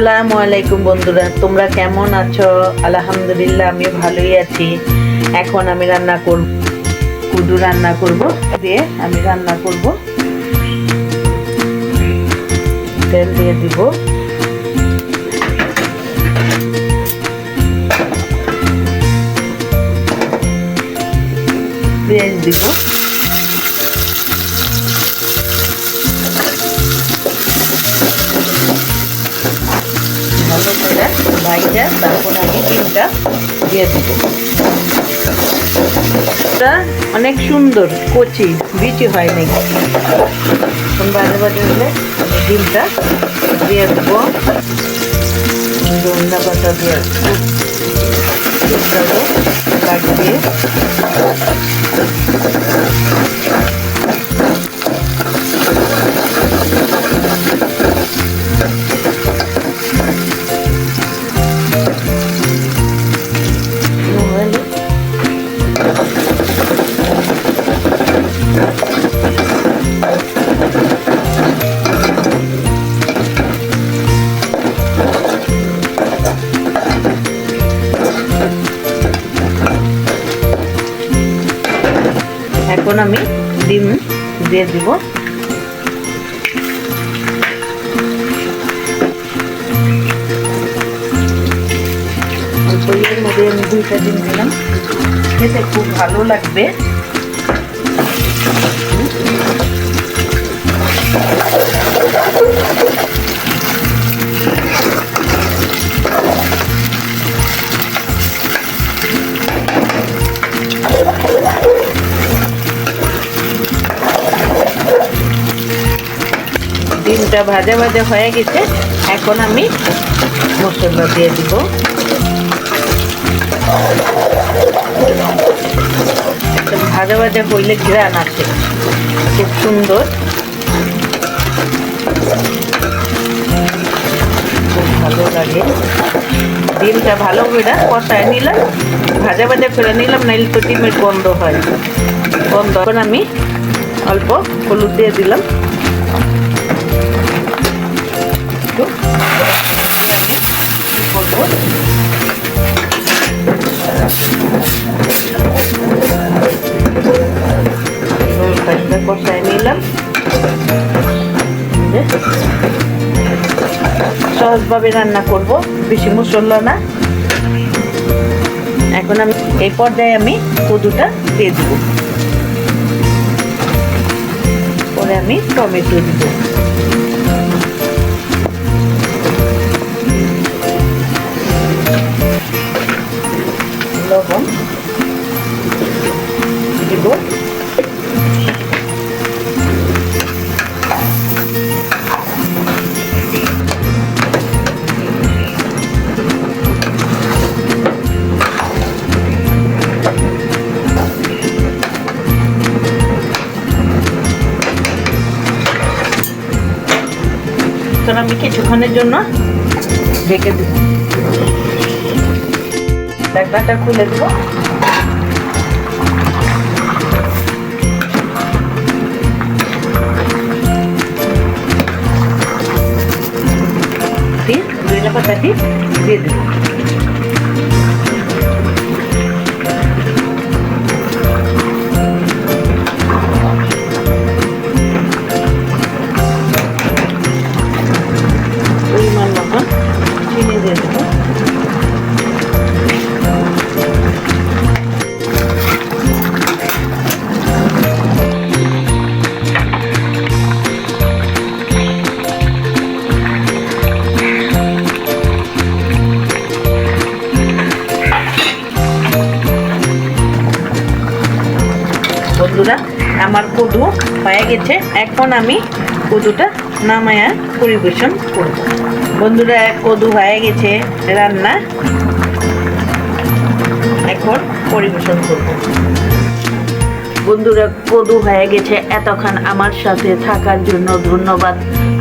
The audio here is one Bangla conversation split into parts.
আসসালামু আলাইকুম বন্ধুরা, তোমরা কেমন আছো? আলহামদুলিল্লাহ আমি ভালোই আছি। এখন আমি রান্না করব, কুদু রান্না করব দিয়ে আমি রান্না করব। তেল দিয়ে দিব, পেঁয়াজ দিব, ভালো করে ভাইজা তারপর আমি ডিমটা দিয়ে দিব। এটা অনেক সুন্দর, কচি বিচি হয় নাই। এখন বাজে বাজে হলে আমি ডিমটা দিয়ে দেবো, ধনিয়া পাতা দিয়ে দেবো, কাটিয়ে এখন আমি ডিম দিয়ে দিব। এর মধ্যে আমি 2টা ডিম দিলাম, খেতে খুব ভালো লাগবে। ডিমটা ভাজা ভাজা হয়ে গেছে, এখন আমি মশলা দিয়ে দিব। একদম ভাজা ভাজা হইলে ঘ্রাণ আছে, খুব সুন্দর, খুব ভালো লাগে। ডিমটা ভালো করে কষায় নিলাম, ভাজা ভাজা করে নিলাম, নাইলে তো ডিমের গন্ধ হয়, গন্ধ। এখন আমি অল্প হলুদ দিয়ে দিলাম, কষায় নিলাম। সহজভাবে রান্না করব, বেশি মশলা না। এখন আমি এই পর্যায়ে আমি কদুটা দিয়ে দিব, পরে আমি টমেটো দিব, লবণ দিব, আমি কিছুক্ষণের জন্য ঢেকে দেব। ঢাকনাটা খুলে দেব, ধনিয়া পাতাটি দিয়ে দেব। পরিমাণ মতন চিনি দিয়ে দেব। বন্ধুরা, আমার কদু হয়ে গেছে, এখন আমি কদুটা নামায়া পরিবেশন করব। বন্ধুরা, কদু হয়ে গেছে রান্না, এখন পরিবেশন করব। বন্ধুরা, কদু হয়ে গেছে। এতক্ষণ আমার সাথে থাকার জন্য ধন্যবাদ।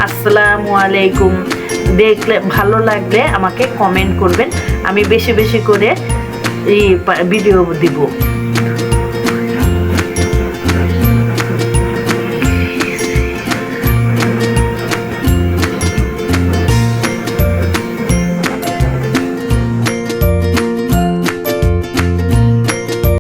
আসসালামু আলাইকুম। দেখলে ভালো লাগলে আমাকে কমেন্ট করবেন, আমি বেশি বেশি করে এই ভিডিও দিব।